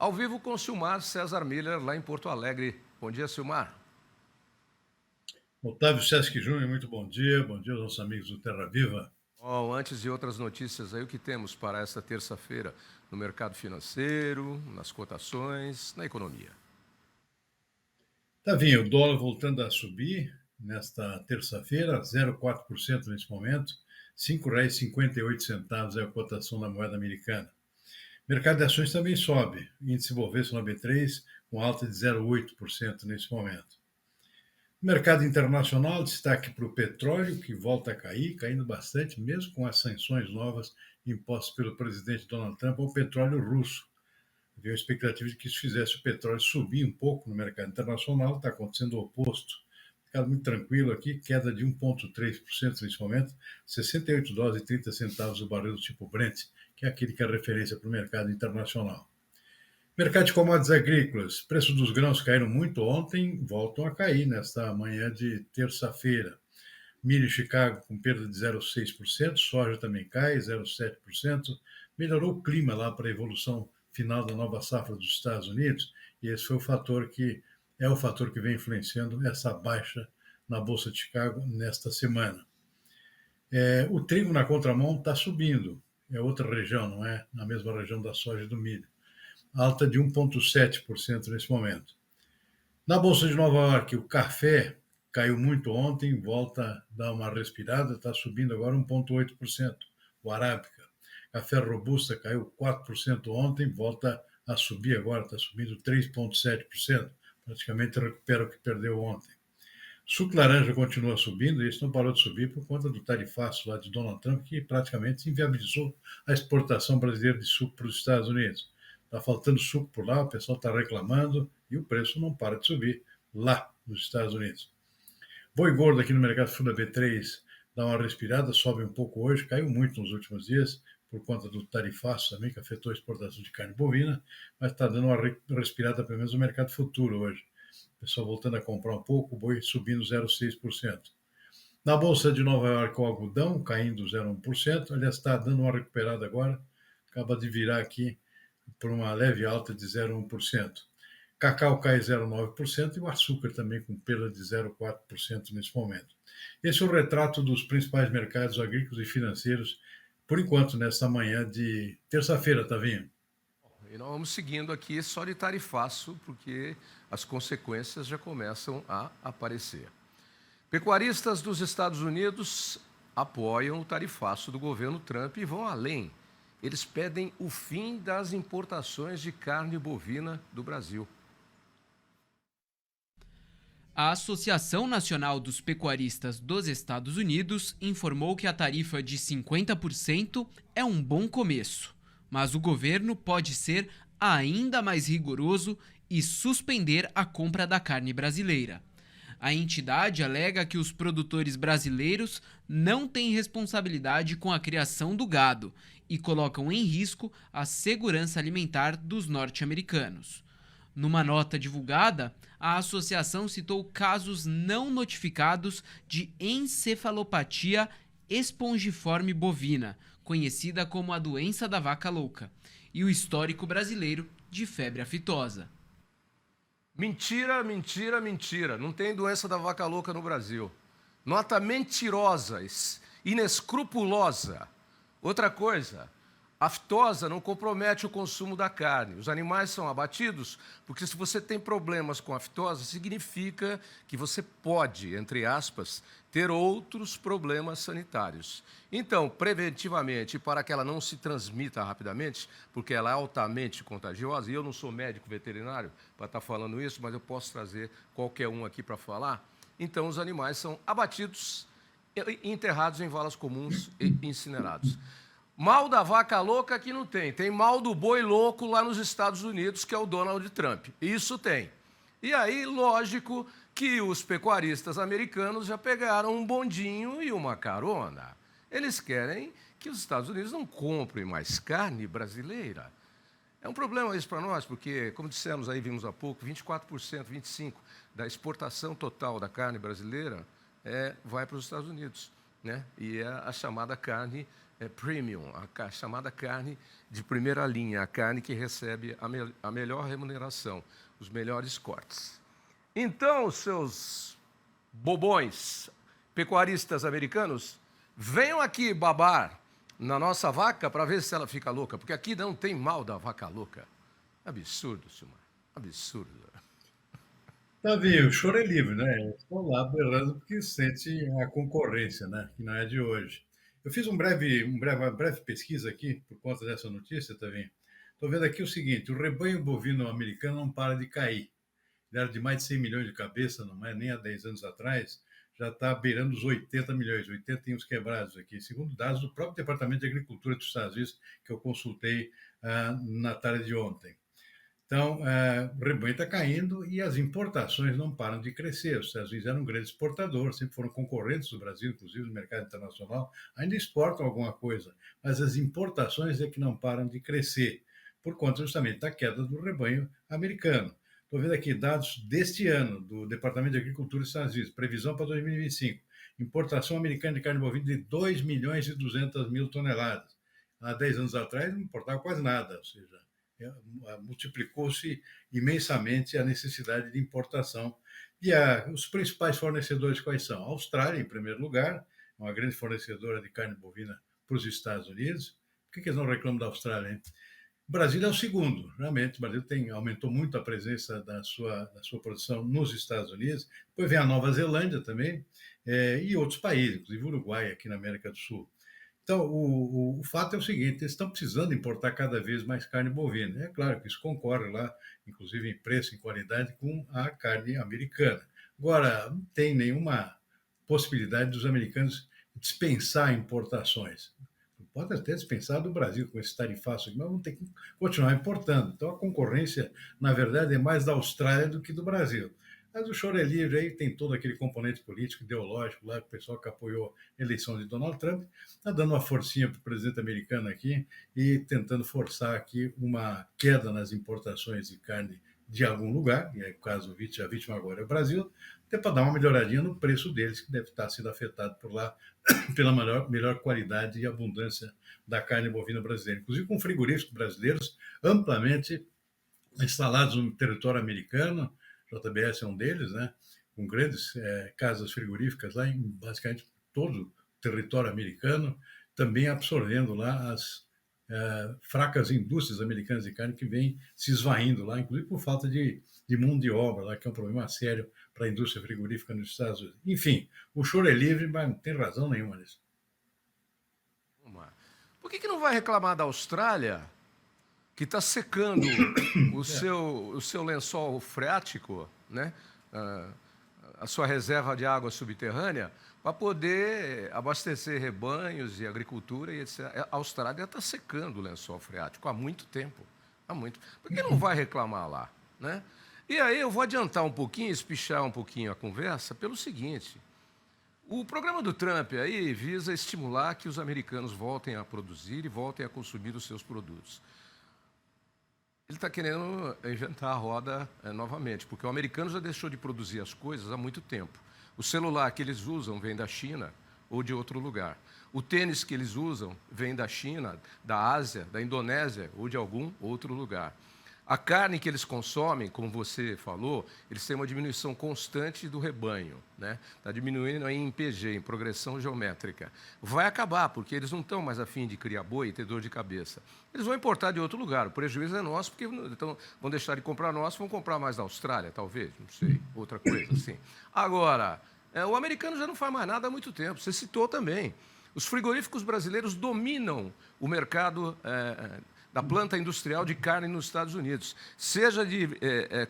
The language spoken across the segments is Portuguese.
Ao vivo com Silmar César Miller, lá em Porto Alegre. Bom dia, Silmar. Otávio Sesc Júnior, muito bom dia. Bom dia aos nossos amigos do Terra Viva. Bom, antes de outras notícias aí, o que temos para esta terça-feira no mercado financeiro, nas cotações, na economia? Tavinho, o dólar voltando a subir nesta terça-feira, 0,4% nesse momento, R$ 5,58 é a cotação da moeda americana. Mercado de ações também sobe, índice Bovespa no B3 com alta de 0,8% nesse momento. Mercado internacional, destaque para o petróleo, que volta a cair, caindo bastante, mesmo com as sanções novas impostas pelo presidente Donald Trump ao petróleo russo. Havia a expectativa de que isso fizesse o petróleo subir um pouco no mercado internacional, está acontecendo o oposto. Mercado muito tranquilo aqui, queda de 1,3% nesse momento, US$ 68,30 o barril do tipo Brent, que é aquele que é referência para o mercado internacional. Mercado de commodities agrícolas, preço dos grãos caíram muito ontem, voltam a cair nesta manhã de terça-feira. Milho em Chicago com perda de 0,6%, soja também cai, 0,7%. Melhorou o clima lá para a evolução final da nova safra dos Estados Unidos, e esse foi o fator que é o fator que vem influenciando essa baixa na Bolsa de Chicago nesta semana. O trigo na contramão está subindo, é outra região, não é na mesma região da soja e do milho. Alta de 1,7% nesse momento. Na Bolsa de Nova York, o café caiu muito ontem, volta a dar uma respirada, está subindo agora 1,8%. O Arábica. Café Robusta caiu 4% ontem, volta a subir agora, está subindo 3,7%. Praticamente recupera o que perdeu ontem. Suco laranja continua subindo, e isso não parou de subir por conta do tarifaço lá de Donald Trump, que praticamente inviabilizou a exportação brasileira de suco para os Estados Unidos. Está faltando suco por lá, o pessoal está reclamando e o preço não para de subir lá nos Estados Unidos. Boi gordo aqui no mercado Funda B3 dá uma respirada, sobe um pouco hoje, caiu muito nos últimos dias por conta do tarifaço também, que afetou a exportação de carne bovina, mas está dando uma respirada pelo menos no mercado futuro hoje. O pessoal voltando a comprar um pouco, o boi subindo 0,6%. Na Bolsa de Nova York, o algodão caindo 0,1%, aliás, está dando uma recuperada agora, acaba de virar aqui por uma leve alta de 0,1%. Cacau cai 0,9% e o açúcar também com perda de 0,4% nesse momento. Esse é o retrato dos principais mercados agrícolas e financeiros, por enquanto, nesta manhã de terça-feira, Tavinho. E nós vamos seguindo aqui só de tarifaço, porque as consequências já começam a aparecer. Pecuaristas dos Estados Unidos apoiam o tarifaço do governo Trump e vão além. Eles pedem o fim das importações de carne bovina do Brasil. A Associação Nacional dos Pecuaristas dos Estados Unidos informou que a tarifa de 50% é um bom começo, mas o governo pode ser ainda mais rigoroso e suspender a compra da carne brasileira. A entidade alega que os produtores brasileiros não têm responsabilidade com a criação do gado e colocam em risco a segurança alimentar dos norte-americanos. Numa nota divulgada, a associação citou casos não notificados de encefalopatia espongiforme bovina, conhecida como a doença da vaca louca, e o histórico brasileiro de febre aftosa. Mentira, mentira, mentira. Não tem doença da vaca louca no Brasil. Nota mentirosa, inescrupulosa. Outra coisa, a aftosa não compromete o consumo da carne. Os animais são abatidos porque se você tem problemas com a aftosa, significa que você pode, entre aspas, ter outros problemas sanitários. Então, preventivamente, para que ela não se transmita rapidamente, porque ela é altamente contagiosa, e eu não sou médico veterinário para estar falando isso, mas eu posso trazer qualquer um aqui para falar, então os animais são abatidos, enterrados em valas comuns e incinerados. Mal da vaca louca que não tem. Tem mal do boi louco lá nos Estados Unidos, que é o Donald Trump. Isso tem. E aí, lógico que os pecuaristas americanos já pegaram um bondinho e uma carona. Eles querem que os Estados Unidos não comprem mais carne brasileira. É um problema isso para nós, porque, como dissemos aí, vimos há pouco, 24%, 25% da exportação total da carne brasileira vai para os Estados Unidos, né? E é a chamada carne premium, a chamada carne de primeira linha, a carne que recebe a melhor remuneração, os melhores cortes. Então, seus bobões, pecuaristas americanos, venham aqui babar na nossa vaca para ver se ela fica louca, porque aqui não tem mal da vaca louca. Absurdo, Silmar, absurdo. Davi, o choro é livre, né? Estão lá berrando porque sente a concorrência, né? Que não é de hoje. Eu fiz uma breve pesquisa aqui por conta dessa notícia, Davi. Estou vendo aqui o seguinte: o rebanho bovino americano não para de cair. Ele era de mais de 100 milhões de cabeça, não é nem há 10 anos atrás, já está beirando os 80 milhões, 80 tem uns quebrados aqui, segundo dados do próprio Departamento de Agricultura dos Estados Unidos, que eu consultei na tarde de ontem. Então, o rebanho está caindo e as importações não param de crescer. Os Estados Unidos eram um grande exportador, sempre foram concorrentes do Brasil, inclusive no mercado internacional, ainda exportam alguma coisa, mas as importações é que não param de crescer, por conta justamente da queda do rebanho americano. Estou vendo aqui dados deste ano, do Departamento de Agricultura dos Estados Unidos, previsão para 2025. Importação americana de carne bovina de 2 milhões e 200 mil toneladas. Há 10 anos atrás não importava quase nada, ou seja, multiplicou-se imensamente a necessidade de importação. E os principais fornecedores quais são? A Austrália, em primeiro lugar, uma grande fornecedora de carne bovina para os Estados Unidos. Por que eles não reclamam da Austrália, hein? O Brasil é o segundo, realmente. O Brasil aumentou muito a presença da sua produção nos Estados Unidos. Depois vem a Nova Zelândia também, e outros países, inclusive o Uruguai, aqui na América do Sul. Então, o fato é o seguinte: eles estão precisando importar cada vez mais carne bovina. É claro que isso concorre lá, inclusive em preço e qualidade, com a carne americana. Agora, não tem nenhuma possibilidade dos americanos dispensar importações. Pode até dispensar do Brasil com esse tarifaço, mas vão ter que continuar importando. Então, a concorrência, na verdade, é mais da Austrália do que do Brasil. Mas o choro é livre, aí tem todo aquele componente político, ideológico, lá, o pessoal que apoiou a eleição de Donald Trump, está dando uma forcinha para o presidente americano aqui e tentando forçar aqui uma queda nas importações de carne de algum lugar, e é o caso, a vítima agora é o Brasil, até para dar uma melhoradinha no preço deles, que deve estar sendo afetado por lá pela melhor qualidade e abundância da carne bovina brasileira, inclusive com frigoríficos brasileiros amplamente instalados no território americano. JBS é um deles, né? Com grandes casas frigoríficas lá em basicamente todo o território americano, também absorvendo lá as fracas indústrias americanas de carne que vêm se esvaindo lá, inclusive por falta de mão de obra, lá, que é um problema sério para a indústria frigorífica nos Estados Unidos. Enfim, o choro é livre, mas não tem razão nenhuma nisso. Por que não vai reclamar da Austrália, que está secando o seu lençol freático, né? A sua reserva de água subterrânea, para poder abastecer rebanhos e agricultura e etc. A Austrália está secando o lençol freático há muito tempo. Há muito. Por que não vai reclamar lá, né? E aí eu vou adiantar um pouquinho, espichar um pouquinho a conversa pelo seguinte: o programa do Trump aí visa estimular que os americanos voltem a produzir e voltem a consumir os seus produtos. Ele está querendo inventar a roda novamente, porque o americano já deixou de produzir as coisas há muito tempo. O celular que eles usam vem da China ou de outro lugar. O tênis que eles usam vem da China, da Ásia, da Indonésia ou de algum outro lugar. A carne que eles consomem, como você falou, eles têm uma diminuição constante do rebanho, né? Está diminuindo aí em PG, em progressão geométrica. Vai acabar, porque eles não estão mais a fim de criar boi e ter dor de cabeça. Eles vão importar de outro lugar. O prejuízo é nosso, porque então, vão deixar de comprar nosso, vão comprar mais da Austrália, talvez, não sei, outra coisa assim. Agora, o americano já não faz mais nada há muito tempo. Você citou também. Os frigoríficos brasileiros dominam o mercado da planta industrial de carne nos Estados Unidos, seja de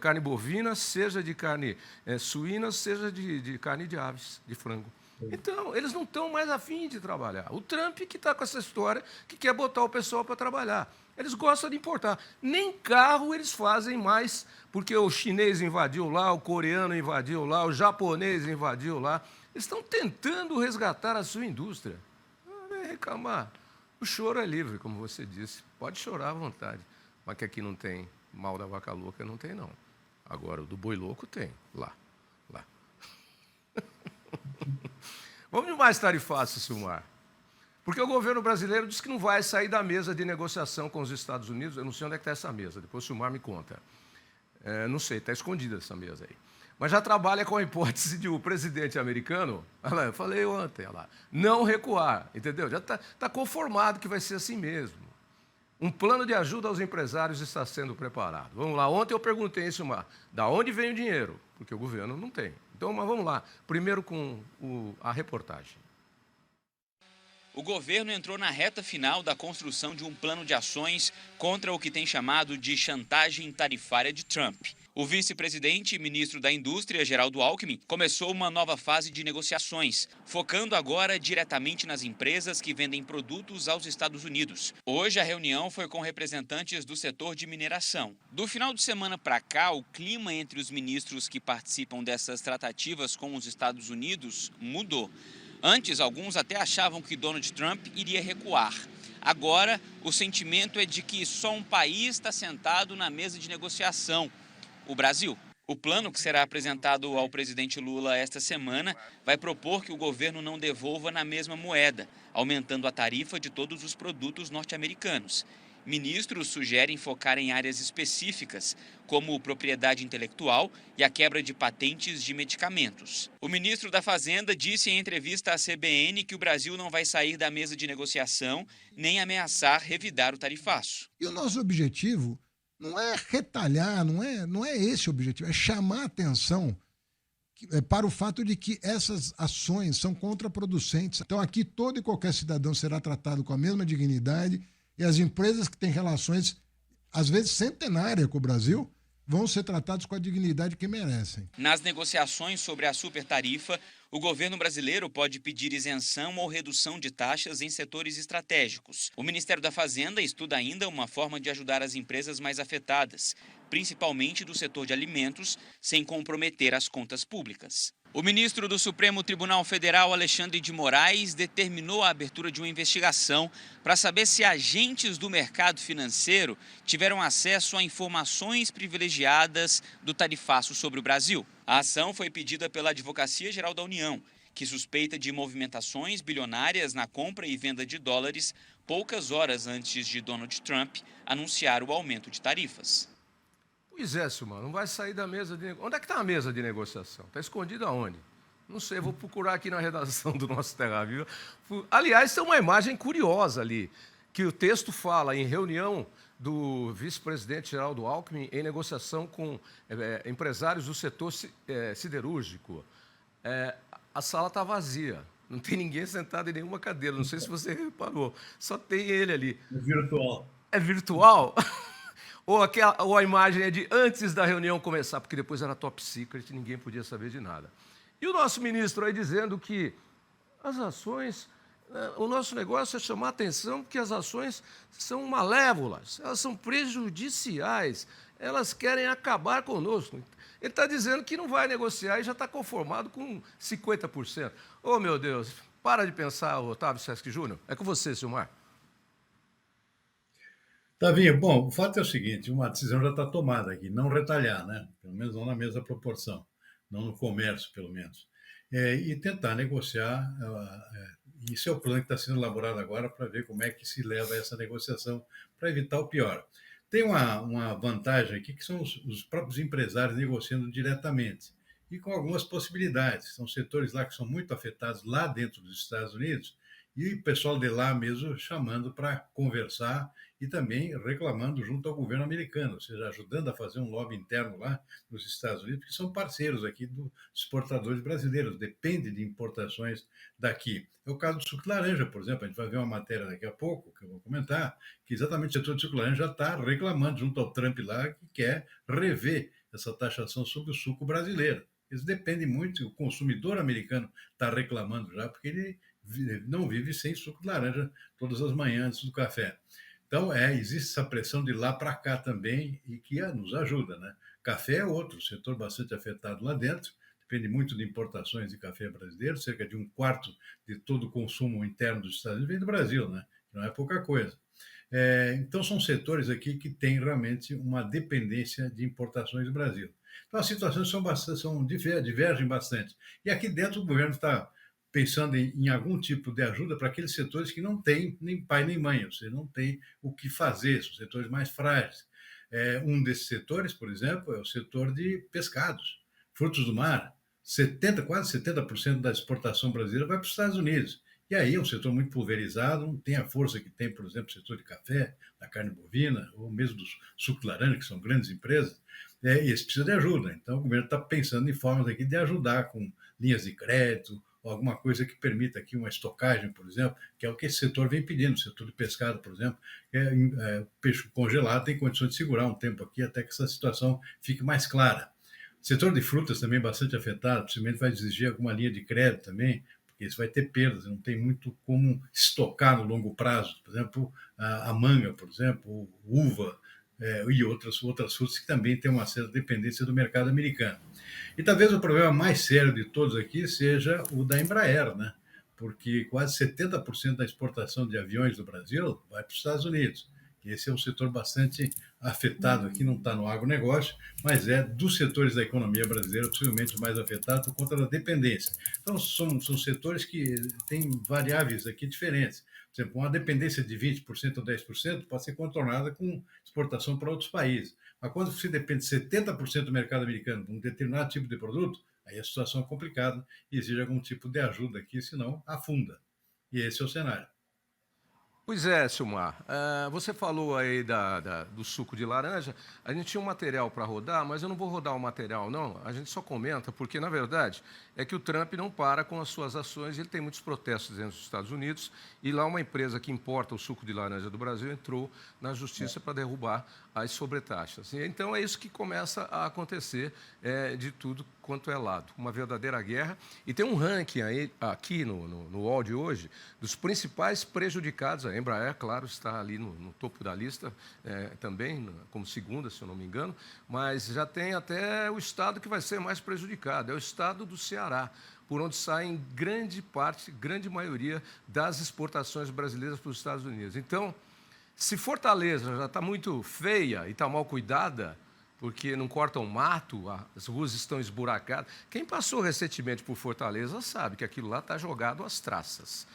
carne bovina, seja de carne suína, seja de carne de aves, de frango. Então, eles não estão mais afim de trabalhar. O Trump que está com essa história, que quer botar o pessoal para trabalhar. Eles gostam de importar. Nem carro eles fazem mais, porque o chinês invadiu lá, o coreano invadiu lá, o japonês invadiu lá. Eles estão tentando resgatar a sua indústria. Não vem reclamar. O choro é livre, como você disse. Pode chorar à vontade. Mas que aqui não tem mal da vaca louca, não tem, não. Agora, o do boi louco tem. Lá. Vamos de mais tarifaço, Silmar. Porque o governo brasileiro disse que não vai sair da mesa de negociação com os Estados Unidos. Eu não sei onde é que está essa mesa, depois o Silmar me conta. Não sei, está escondida essa mesa aí. Mas já trabalha com a hipótese de o presidente americano, olha lá, eu falei ontem, olha lá, não recuar, entendeu? Já está conformado que vai ser assim mesmo. Um plano de ajuda aos empresários está sendo preparado. Vamos lá, ontem eu perguntei em Silmar, da onde vem o dinheiro? Porque o governo não tem. Então, mas vamos lá, primeiro com a reportagem. O governo entrou na reta final da construção de um plano de ações contra o que tem chamado de chantagem tarifária de Trump. O vice-presidente e ministro da Indústria, Geraldo Alckmin, começou uma nova fase de negociações, focando agora diretamente nas empresas que vendem produtos aos Estados Unidos. Hoje a reunião foi com representantes do setor de mineração. Do final de semana para cá, o clima entre os ministros que participam dessas tratativas com os Estados Unidos mudou. Antes, alguns até achavam que Donald Trump iria recuar. Agora, o sentimento é de que só um país está sentado na mesa de negociação: o Brasil. O plano, que será apresentado ao presidente Lula esta semana, vai propor que o governo não devolva na mesma moeda, aumentando a tarifa de todos os produtos norte-americanos. Ministros sugerem focar em áreas específicas, como propriedade intelectual e a quebra de patentes de medicamentos. O ministro da Fazenda disse em entrevista à CBN que o Brasil não vai sair da mesa de negociação nem ameaçar revidar o tarifaço. E o nosso objetivo não é retalhar, não é esse o objetivo, é chamar a atenção para o fato de que essas ações são contraproducentes. Então aqui todo e qualquer cidadão será tratado com a mesma dignidade, e as empresas que têm relações, às vezes centenárias com o Brasil, vão ser tratadas com a dignidade que merecem. Nas negociações sobre a supertarifa, o governo brasileiro pode pedir isenção ou redução de taxas em setores estratégicos. O Ministério da Fazenda estuda ainda uma forma de ajudar as empresas mais afetadas, principalmente do setor de alimentos, sem comprometer as contas públicas. O ministro do Supremo Tribunal Federal, Alexandre de Moraes, determinou a abertura de uma investigação para saber se agentes do mercado financeiro tiveram acesso a informações privilegiadas do tarifaço sobre o Brasil. A ação foi pedida pela Advocacia Geral da União, que suspeita de movimentações bilionárias na compra e venda de dólares poucas horas antes de Donald Trump anunciar o aumento de tarifas. Pois é, Silmar, não vai sair da mesa de negociação. Onde é que está a mesa de negociação? Está escondida aonde? Não sei, vou procurar aqui na redação do nosso Terra Viva. Aliás, tem uma imagem curiosa ali, que o texto fala em reunião do vice-presidente Geraldo Alckmin em negociação com empresários do setor siderúrgico. A sala está vazia, não tem ninguém sentado em nenhuma cadeira, não sei se você reparou, só tem ele ali. É virtual. É virtual? Ou a imagem é de antes da reunião começar, porque depois era top secret, ninguém podia saber de nada. E o nosso ministro aí dizendo que as ações, o nosso negócio é chamar a atenção porque as ações são malévolas, elas são prejudiciais, elas querem acabar conosco. Ele está dizendo que não vai negociar e já está conformado com 50%. Oh, meu Deus, para de pensar, Otávio Sesc Júnior. É com você, Silmar. Tavinho, bom, o fato é o seguinte, uma decisão já está tomada aqui, não retalhar, né? Pelo menos não na mesma proporção, não no comércio, pelo menos. E tentar negociar, isso é o plano que está sendo elaborado agora para ver como é que se leva essa negociação para evitar o pior. Tem uma vantagem aqui que são os próprios empresários negociando diretamente e com algumas possibilidades. São setores lá que são muito afetados lá dentro dos Estados Unidos e o pessoal de lá mesmo chamando para conversar e também reclamando junto ao governo americano, ou seja, ajudando a fazer um lobby interno lá nos Estados Unidos, que são parceiros aqui dos exportadores brasileiros, depende de importações daqui. É o caso do suco de laranja, por exemplo, a gente vai ver uma matéria daqui a pouco, que eu vou comentar, que exatamente o setor de suco de laranja já está reclamando junto ao Trump lá, que quer rever essa taxação sobre o suco brasileiro. Eles dependem muito, o consumidor americano está reclamando já, porque ele não vive sem suco de laranja todas as manhãs antes do café. Então, existe essa pressão de lá para cá também e que nos ajuda, né? Café é outro setor bastante afetado lá dentro, depende muito de importações de café brasileiro, cerca de 1/4 de todo o consumo interno dos Estados Unidos vem do Brasil, né? Não é pouca coisa. Então, são setores aqui que têm realmente uma dependência de importações do Brasil. Então, as situações divergem bastante. E aqui dentro o governo está pensando em algum tipo de ajuda para aqueles setores que não têm nem pai nem mãe, ou seja, não tem o que fazer, são setores mais frágeis. Um desses setores, por exemplo, é o setor de pescados, frutos do mar. Quase 70% da exportação brasileira vai para os Estados Unidos. E aí é um setor muito pulverizado, não tem a força que tem, por exemplo, o setor de café, da carne bovina, ou mesmo do suco de laranja, que são grandes empresas, e esse precisa de ajuda. Então, o governo está pensando em formas aqui de ajudar com linhas de crédito, ou alguma coisa que permita aqui uma estocagem, por exemplo, que é o que esse setor vem pedindo. O setor de pescado, por exemplo, peixe congelado tem condições de segurar um tempo aqui até que essa situação fique mais clara. O setor de frutas também bastante afetado, possivelmente vai exigir alguma linha de crédito também, porque isso vai ter perdas, não tem muito como estocar no longo prazo. Por exemplo, a manga, por exemplo, uva, e outras frutas que também têm uma certa dependência do mercado americano. E talvez o problema mais sério de todos aqui seja o da Embraer, né? Porque quase 70% da exportação de aviões do Brasil vai para os Estados Unidos. E esse é um setor bastante afetado aqui, não está no agronegócio, mas é dos setores da economia brasileira possivelmente o mais afetado por conta da dependência. Então, são setores que têm variáveis aqui diferentes. Por exemplo, uma dependência de 20% ou 10% pode ser contornada com exportação para outros países. Mas quando você depende de 70% do mercado americano de um determinado tipo de produto, aí a situação é complicada e exige algum tipo de ajuda aqui, senão afunda. E esse é o cenário. Pois é, Silmar. Você falou aí do suco de laranja. A gente tinha um material para rodar, mas eu não vou rodar o material, não. A gente só comenta, porque, na verdade, é que o Trump não para com as suas ações. Ele tem muitos protestos dentro dos Estados Unidos. E lá uma empresa que importa o suco de laranja do Brasil entrou na justiça para derrubar as sobretaxas. E, então, é isso que começa a acontecer de tudo quanto é lado. Uma verdadeira guerra. E tem um ranking aí, aqui no UOL de hoje dos principais prejudicados. A Embraer, claro, está ali no topo da lista, também, como segunda, se eu não me engano, mas já tem até o estado que vai ser mais prejudicado, é o estado do Ceará, por onde saem grande maioria das exportações brasileiras para os Estados Unidos. Então, se Fortaleza já está muito feia e está mal cuidada, porque não cortam mato, as ruas estão esburacadas. Quem passou recentemente por Fortaleza sabe que aquilo lá está jogado às traças.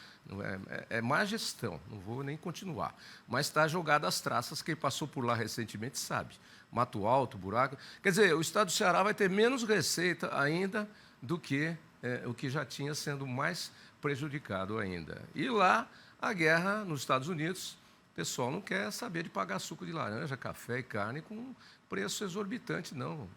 É má gestão, não vou nem continuar. Mas está jogado às traças, quem passou por lá recentemente sabe. Mato alto, buraco. Quer dizer, o estado do Ceará vai ter menos receita ainda do que o que já tinha, sendo mais prejudicado ainda. E lá, a guerra nos Estados Unidos, o pessoal não quer saber de pagar suco de laranja, café e carne com preço exorbitante, não.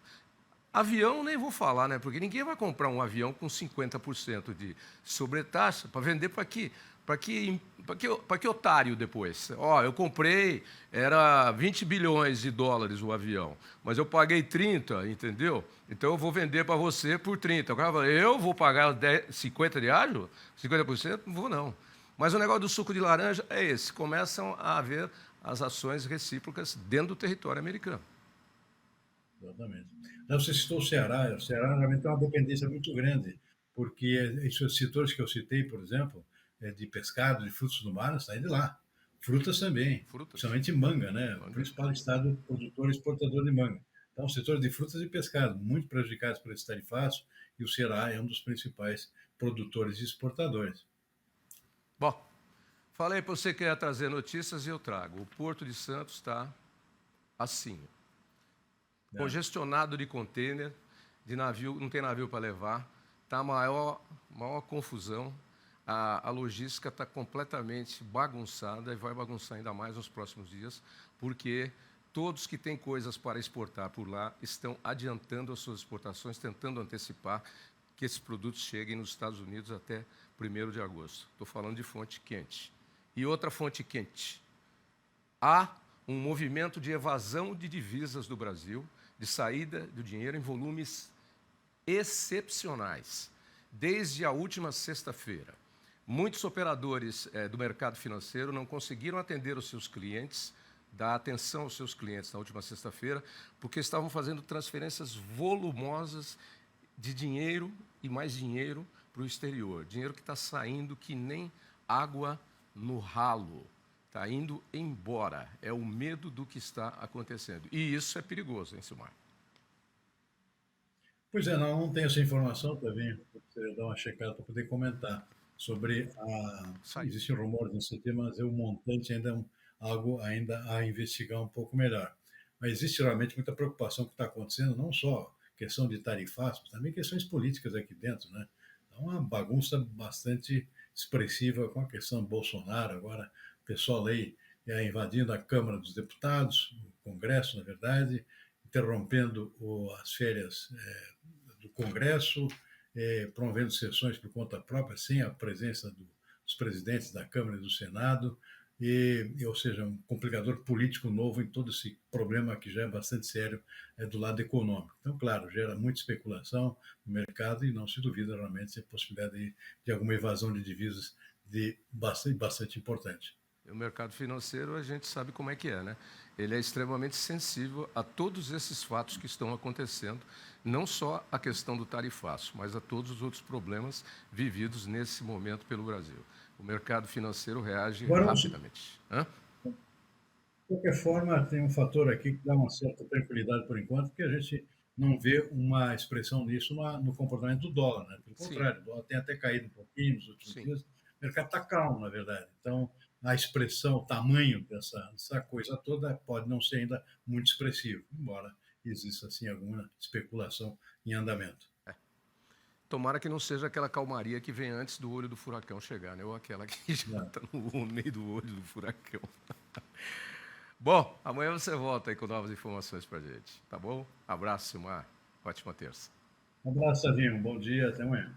Avião nem vou falar, né? Porque ninguém vai comprar um avião com 50% de sobretaxa para vender para quê? Para que otário depois? Eu comprei, era 20 bilhões de dólares o avião, mas eu paguei 30, entendeu? Então eu vou vender para você por 30. O cara fala, eu vou pagar 50 de ágio? 50%? Não vou, não. Mas o negócio do suco de laranja é esse. Começam a haver as ações recíprocas dentro do território americano. Exatamente. Não, você citou o Ceará realmente tem uma dependência muito grande, porque esses setores que eu citei, por exemplo, de pescado, de frutos do mar, saem de lá. Frutas também, principalmente manga, né? O principal estado produtor e exportador de manga. Então, o setor de frutas e pescado, muito prejudicados por esse tarifaço, e o Ceará é um dos principais produtores e exportadores. Bom, falei para você que ia trazer notícias e eu trago. O Porto de Santos está assim, congestionado de contêiner, de navio, não tem navio para levar, está a maior confusão, a logística está completamente bagunçada e vai bagunçar ainda mais nos próximos dias, porque todos que têm coisas para exportar por lá estão adiantando as suas exportações, tentando antecipar que esses produtos cheguem nos Estados Unidos até 1º de agosto. Estou falando de fonte quente. E outra fonte quente. Há um movimento de evasão de divisas do Brasil, de saída do dinheiro em volumes excepcionais. Desde a última sexta-feira, muitos operadores do mercado financeiro não conseguiram atender os seus clientes, dar atenção aos seus clientes na última sexta-feira, porque estavam fazendo transferências volumosas de dinheiro e mais dinheiro para o exterior. Dinheiro que está saindo que nem água no ralo. Está indo embora. É o medo do que está acontecendo. E isso é perigoso, hein, Silmar? Pois é, não tenho essa informação, Tavinho. Eu precisaria dar uma checada para poder comentar sobre a. Saiu. Existem rumores nesse tema, mas o montante ainda é algo ainda a investigar um pouco melhor. Mas existe realmente muita preocupação com o que está acontecendo, não só questão de tarifaço, mas também questões políticas aqui dentro, né? É uma bagunça bastante expressiva com a questão do Bolsonaro, agora o pessoal aí invadindo a Câmara dos Deputados, o Congresso, na verdade, interrompendo as férias do Congresso, promovendo sessões por conta própria, sem a presença dos presidentes da Câmara e do Senado, ou seja, um complicador político novo em todo esse problema que já é bastante sério do lado econômico. Então, claro, gera muita especulação no mercado e não se duvida realmente a possibilidade de alguma evasão de divisas bastante importante. O mercado financeiro, a gente sabe como é que é, né? Ele é extremamente sensível a todos esses fatos que estão acontecendo, não só a questão do tarifaço, mas a todos os outros problemas vividos nesse momento pelo Brasil. O mercado financeiro reage rapidamente. De qualquer forma, tem um fator aqui que dá uma certa tranquilidade por enquanto, porque a gente não vê uma expressão nisso no comportamento do dólar, né? Pelo contrário, o dólar tem até caído um pouquinho nos últimos dias, o mercado está calmo, na verdade. Então, a expressão, o tamanho dessa coisa toda pode não ser ainda muito expressivo, embora exista, assim, alguma especulação em andamento. Tomara que não seja aquela calmaria que vem antes do olho do furacão chegar, né? Ou aquela que já está no meio do olho do furacão. Bom, amanhã você volta aí com novas informações para a gente, tá bom? Abraço, Silmar. Ótima terça. Um abraço, Savinho. Bom dia, até amanhã.